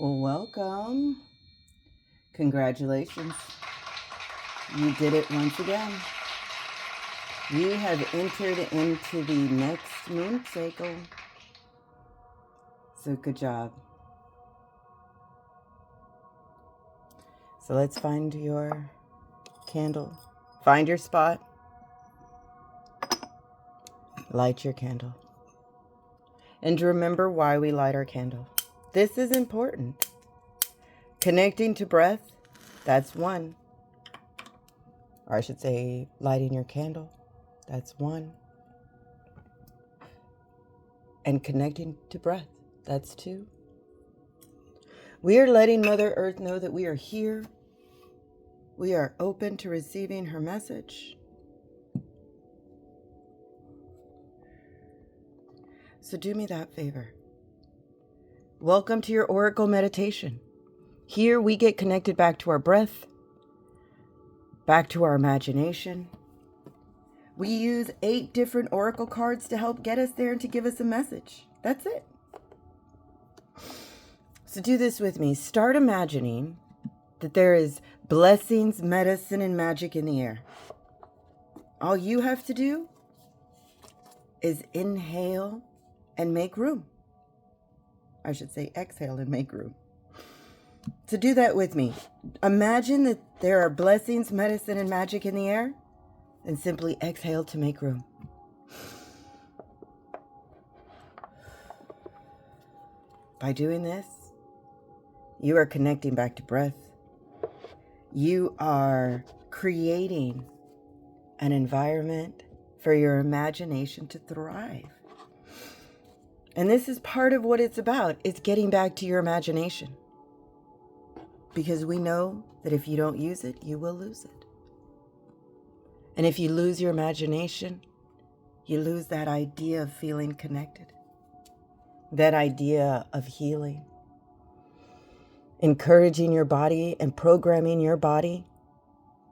Well, welcome. Congratulations. You did it once again. You have entered into the next moon cycle. So good job. So let's find your candle. Find your spot. Light your candle. And remember why we light our candle. This is important. Connecting to breath, that's one. Or I should say, lighting your candle, that's one. And connecting to breath, that's two. We are letting Mother Earth know that we are here. We are open to receiving her message. So do me that favor. Welcome to your Oracle meditation. Here we get connected back to our breath, back to our imagination. We use 8 different Oracle cards to help get us there and to give us a message. That's it. So do this with me. Start imagining that there is blessings, medicine, and magic in the air. All you have to do is inhale and make room. I should say exhale and make room. So do that with me. Imagine that there are blessings, medicine, and magic in the air, and simply exhale to make room. By doing this, you are connecting back to breath. You are creating an environment for your imagination to thrive. And this is part of what it's about. It's getting back to your imagination. Because we know that if you don't use it, you will lose it. And if you lose your imagination, you lose that idea of feeling connected. That idea of healing. Encouraging your body and programming your body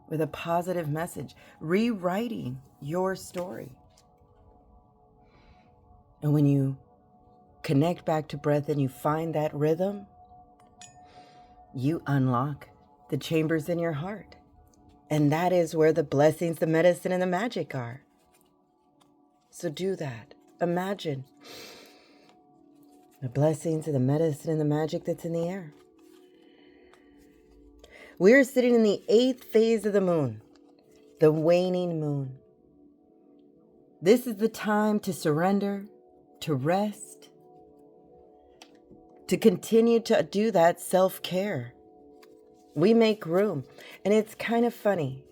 with a positive message. Rewriting your story. And when you connect back to breath and you find that rhythm, you unlock the chambers in your heart. And that is where the blessings, the medicine, and the magic are. So do that. Imagine the blessings and the medicine and the magic that's in the air. We are sitting in the 8th phase of the moon, the waning moon. This is the time to surrender, to rest, to continue to do that self-care. We make room. And it's kind of funny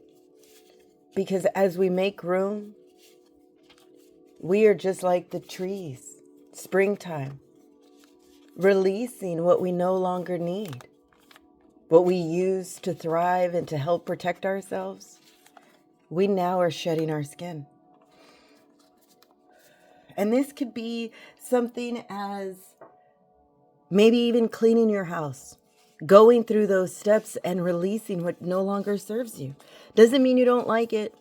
because as we make room, we are just like the trees, springtime, releasing what we no longer need, what we use to thrive and to help protect ourselves. We now are shedding our skin. And this could be something as maybe even cleaning your house, going through those steps and releasing what no longer serves you. Doesn't mean you don't like it,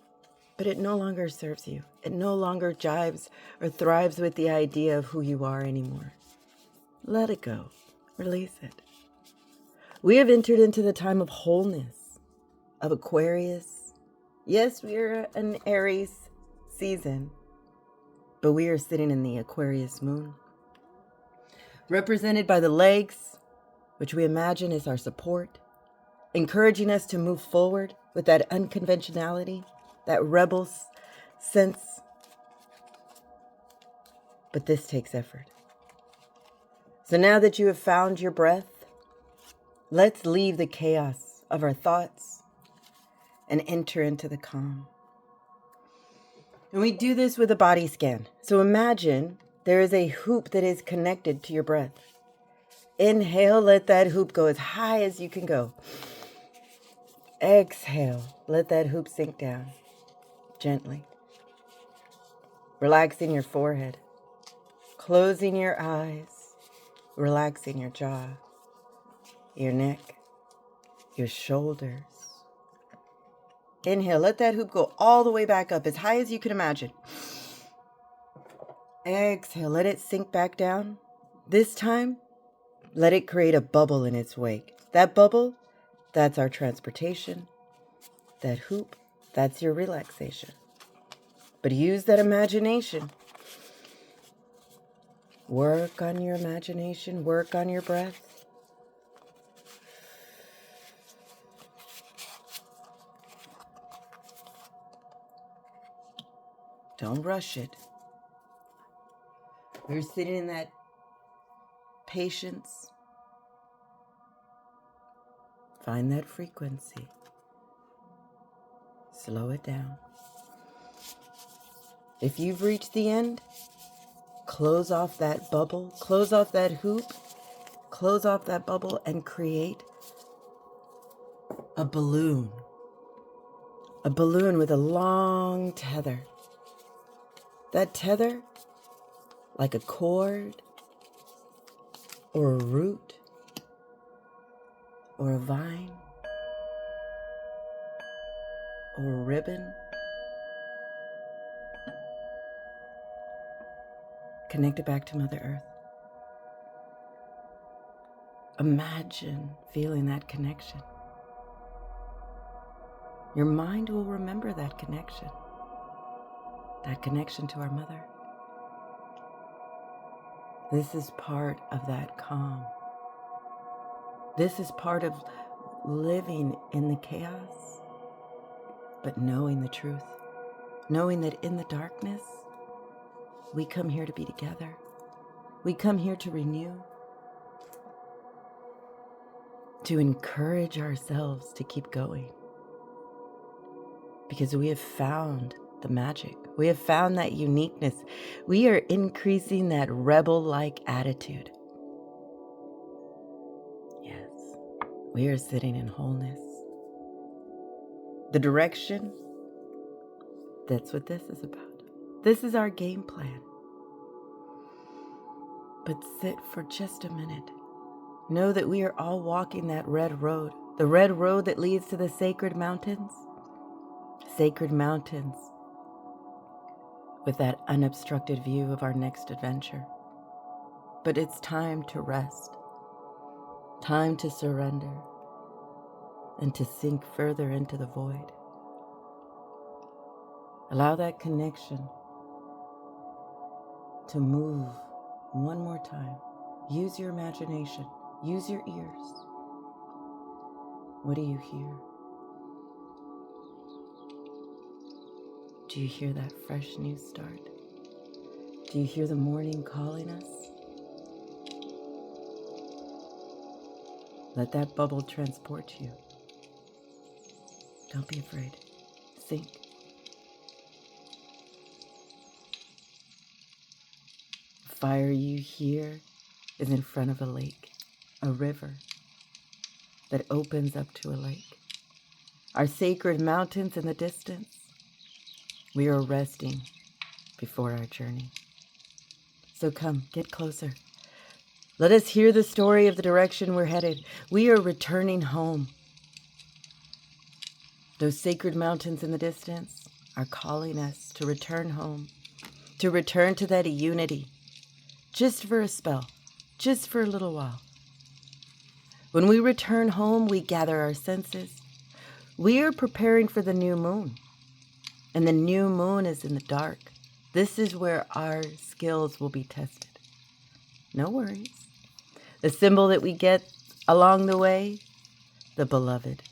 but it no longer serves you. It no longer jives or thrives with the idea of who you are anymore. Let it go. Release it. We have entered into the time of wholeness, of Aquarius. Yes, we are an Aries season, but we are sitting in the Aquarius moon, represented by the legs, which we imagine is our support, encouraging us to move forward with that unconventionality, that rebel sense. But this takes effort. So now that you have found your breath, let's leave the chaos of our thoughts and enter into the calm. And we do this with a body scan. So imagine there is a hoop that is connected to your breath. Inhale, let that hoop go as high as you can go. Exhale, let that hoop sink down gently. Relaxing your forehead, closing your eyes, relaxing your jaw, your neck, your shoulders. Inhale, let that hoop go all the way back up as high as you can imagine. Exhale, let it sink back down. This time, Let it create a bubble in its wake. That bubble, that's our transportation. That hoop, that's your relaxation. But use that imagination. Work on your imagination. Work on your breath. Don't rush it. We're sitting in that patience. Find that frequency. Slow it down. If you've reached the end, close off that bubble, close off that hoop, close off that bubble, and create a balloon. A balloon with a long tether. That tether, like a cord, or a root, or a vine, or a ribbon. Connect it back to Mother Earth. Imagine feeling that connection. Your mind will remember that connection to our mother. This is part of that calm. This is part of living in the chaos, but knowing the truth, knowing that in the darkness, we come here to be together. We come here to renew, to encourage ourselves to keep going. Because we have found the magic. We have found that uniqueness. We are increasing that rebel-like attitude. Yes, we are sitting in wholeness. The direction, that's what this is about. This is our game plan. But sit for just a minute. Know that we are all walking that red road. The red road that leads to the sacred mountains. Sacred mountains with that unobstructed view of our next adventure. But it's time to rest, time to surrender, and to sink further into the void. Allow that connection to move one more time. Use your imagination, use your ears. What do you hear? Do you hear that fresh new start? Do you hear the morning calling us? Let that bubble transport you. Don't be afraid. Sink. The fire you hear is in front of a lake, a river that opens up to a lake. Our sacred mountains in the distance. We are resting before our journey. So come, get closer. Let us hear the story of the direction we're headed. We are returning home. Those sacred mountains in the distance are calling us to return home, to return to that unity, just for a spell, just for a little while. When we return home, we gather our senses. We are preparing for the new moon. And the new moon is in the dark. This is where our skills will be tested. No worries. The symbol that we get along the way, the beloved.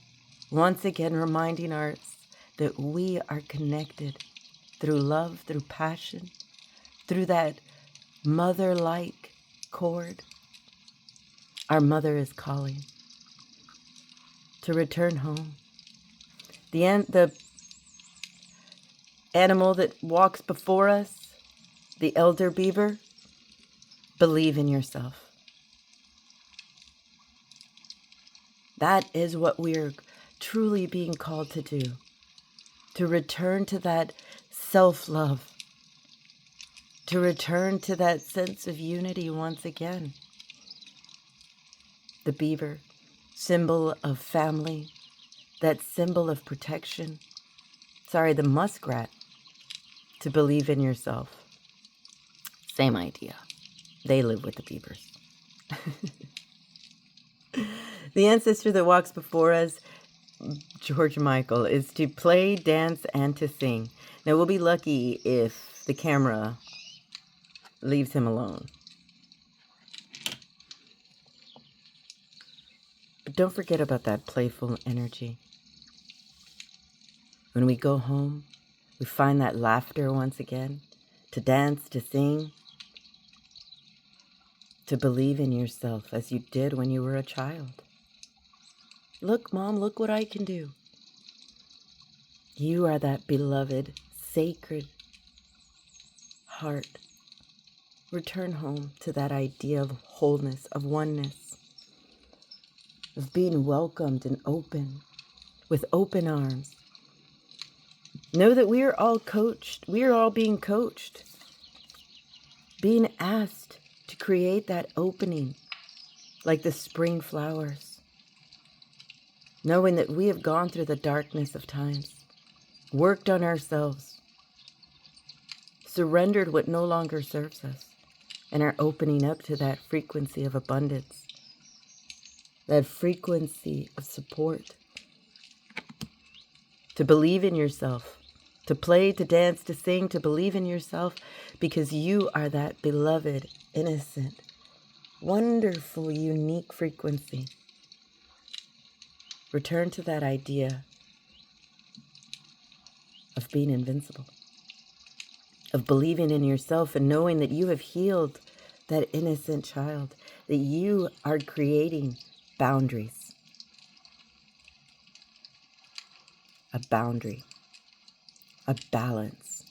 Once again reminding us that we are connected through love, through passion, through that mother-like cord. Our mother is calling to return home. The animal that walks before us, the elder beaver, believe in yourself. That is what we're truly being called to do, to return to that self-love, to return to that sense of unity once again. The beaver, symbol of family, that symbol of protection. The muskrat, to believe in yourself. Same idea. They live with the beavers. The ancestor that walks before us, George Michael, is to play, dance, and to sing. Now, we'll be lucky if the camera leaves him alone. But don't forget about that playful energy. When we go home, we find that laughter once again, to dance, to sing, to believe in yourself as you did when you were a child. Look, Mom, look what I can do. You are that beloved, sacred heart. Return home to that idea of wholeness, of oneness, of being welcomed and open, with open arms. Know that we are all coached. We are all being coached, being asked to create that opening like the spring flowers, knowing that we have gone through the darkness of times, worked on ourselves, surrendered what no longer serves us, and are opening up to that frequency of abundance, that frequency of support, to believe in yourself, to play, to dance, to sing, to believe in yourself, because you are that beloved, innocent, wonderful, unique frequency. Return to that idea of being invincible, of believing in yourself and knowing that you have healed that innocent child, that you are creating boundaries. A boundary, a balance,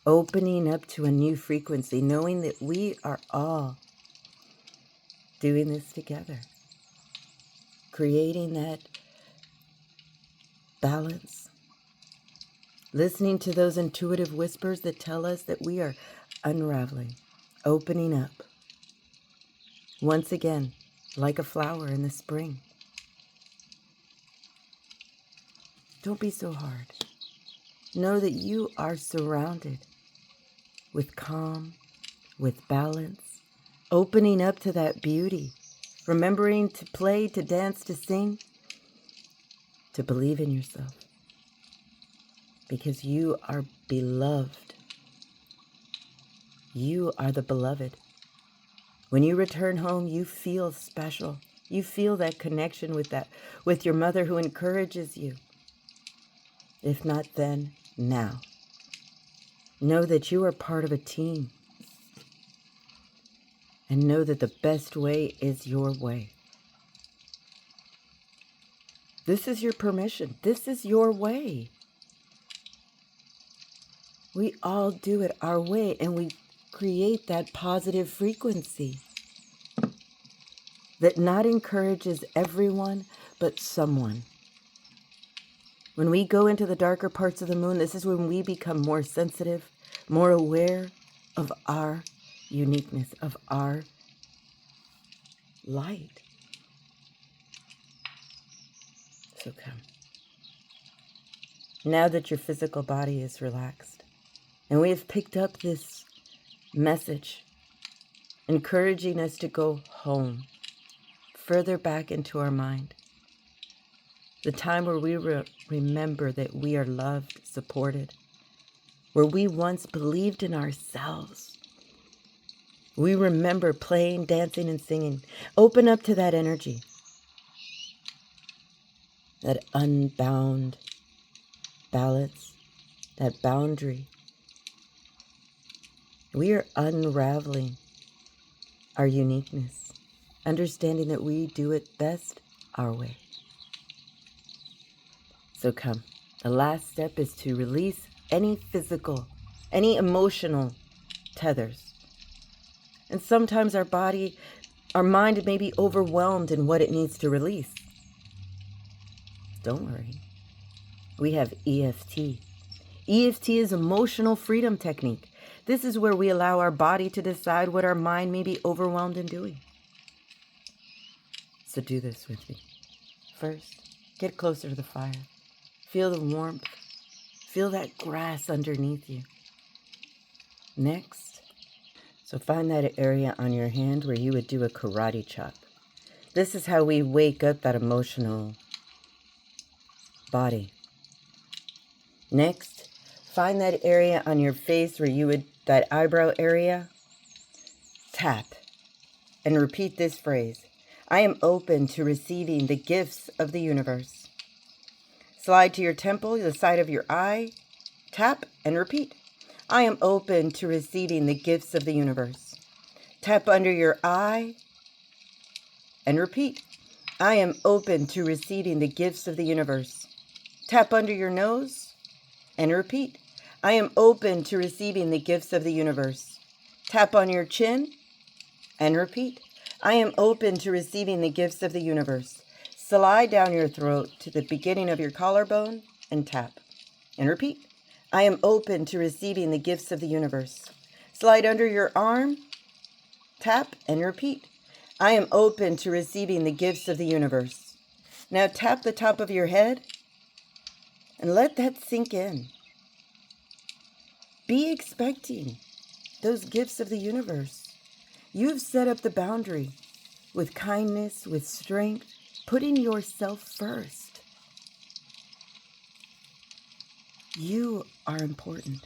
opening up to a new frequency, knowing that we are all doing this together, creating that balance, listening to those intuitive whispers that tell us that we are unraveling, opening up, once again, like a flower in the spring. Don't be so hard. Know that you are surrounded with calm, with balance, opening up to that beauty, remembering to play, to dance, to sing, to believe in yourself, because you are beloved. You are the beloved. When you return home, you feel special. You feel that connection with your mother who encourages you. If not then, now. Know that you are part of a team. And know that the best way is your way. This is your permission. This is your way. We all do it our way, and we create that positive frequency that not encourages everyone, but someone. When we go into the darker parts of the moon, this is when we become more sensitive, more aware of our uniqueness, of our light. So come. Now that your physical body is relaxed, and we have picked up this message, encouraging us to go home, further back into our mind. The time where we remember that we are loved, supported, where we once believed in ourselves. We remember playing, dancing, and singing. Open up to that energy, that unbound balance, that boundary. We are unraveling our uniqueness, understanding that we do it best our way. So come. The last step is to release any physical, any emotional tethers. And sometimes our mind may be overwhelmed in what it needs to release. Don't worry. We have EFT. EFT is emotional freedom technique. This is where we allow our body to decide what our mind may be overwhelmed in doing. So do this with me. First, get closer to the fire. Feel the warmth. Feel that grass underneath you. Next, So find that area on your hand where you would do a karate chop. This is how we wake up that emotional body. Next, find that area on your face where you would, that eyebrow area, tap and repeat this phrase. I am open to receiving the gifts of the universe. Slide to your temple, the side of your eye, tap and repeat. I am open to receiving the gifts of the universe. Tap under your eye and repeat. I am open to receiving the gifts of the universe. Tap under your nose and repeat. I am open to receiving the gifts of the universe. Tap on your chin and repeat. I am open to receiving the gifts of the universe. Slide down your throat to the beginning of your collarbone and tap and repeat. I am open to receiving the gifts of the universe. Slide under your arm, tap and repeat. I am open to receiving the gifts of the universe. Now tap the top of your head and let that sink in. Be expecting those gifts of the universe. You've set up the boundary with kindness, with strength, putting yourself first. You are important.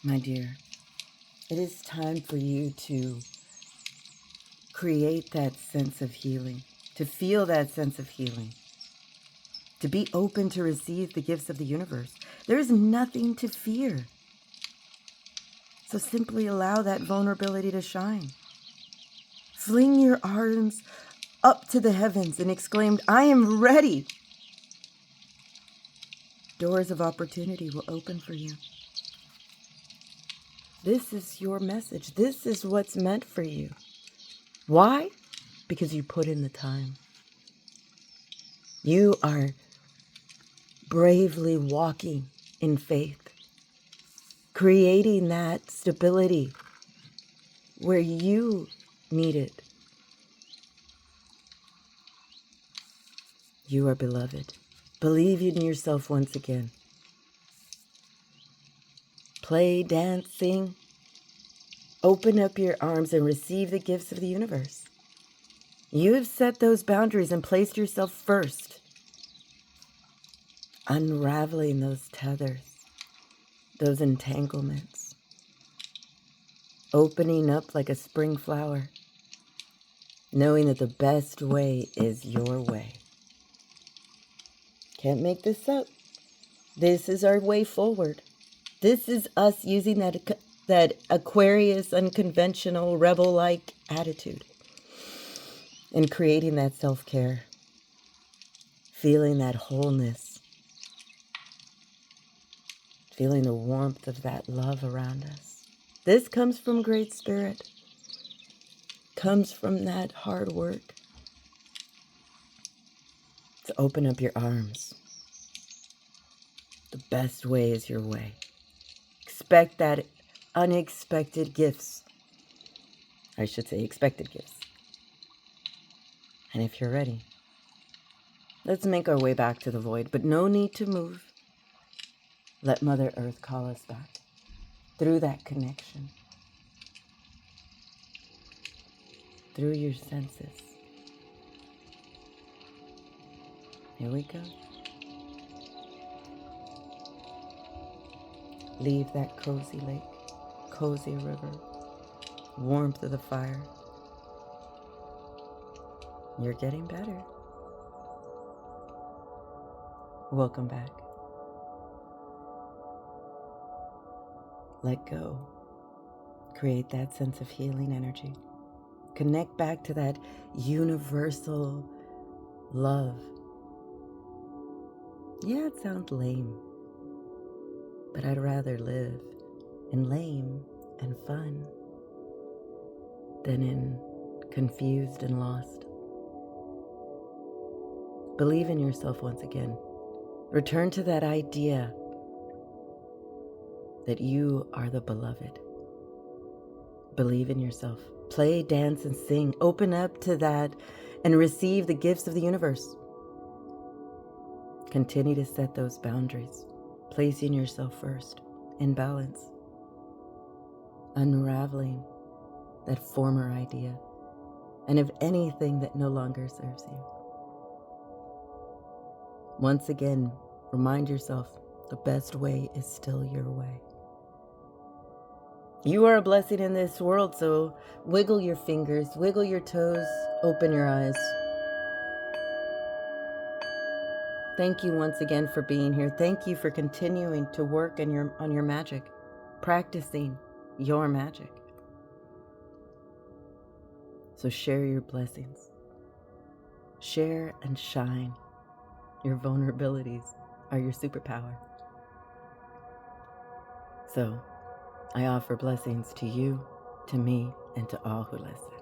My dear, it is time for you to create that sense of healing, to feel that sense of healing, to be open to receive the gifts of the universe. There is nothing to fear. So simply allow that vulnerability to shine. Fling your arms up to the heavens and exclaim, I am ready. Doors of opportunity will open for you. This is your message. This is what's meant for you. Why? Because you put in the time. You are bravely walking in faith, creating that stability where you need it. You are beloved. Believe in yourself once again. Play, dance, sing. Open up your arms and receive the gifts of the universe. You have set those boundaries and placed yourself first. Unraveling those tethers, those entanglements. Opening up like a spring flower. Knowing that the best way is your way. Can't make this up. This is our way forward. This is us using that Aquarius, unconventional, rebel-like attitude and creating that self-care, feeling that wholeness, feeling the warmth of that love around us. This comes from Great Spirit, comes from that hard work. To open up your arms. The best way is your way. Expect that unexpected gifts. I should say expected gifts. And if you're ready, let's make our way back to the void, but no need to move. Let Mother Earth call us back through that connection, through your senses. Here we go. Leave that cozy lake, cozy river, warmth of the fire. You're getting better. Welcome back. Let go. Create that sense of healing energy. Connect back to that universal love. Yeah, it sounds lame, but I'd rather live in lame and fun than in confused and lost. Believe in yourself once again. Return to that idea that you are the beloved. Believe in yourself. Play, dance, and sing. Open up to that and receive the gifts of the universe. Continue to set those boundaries, placing yourself first. in balance, unraveling that former idea and of anything that no longer serves you. Once again, remind yourself the best way is still your way. You are a blessing in this world, so wiggle your fingers, wiggle your toes, open your eyes. Thank you once again for being here. Thank you for continuing to work on your magic, practicing your magic. So share your blessings. Share and shine. Your vulnerabilities are your superpower. So I offer blessings to you, to me, and to all who listen.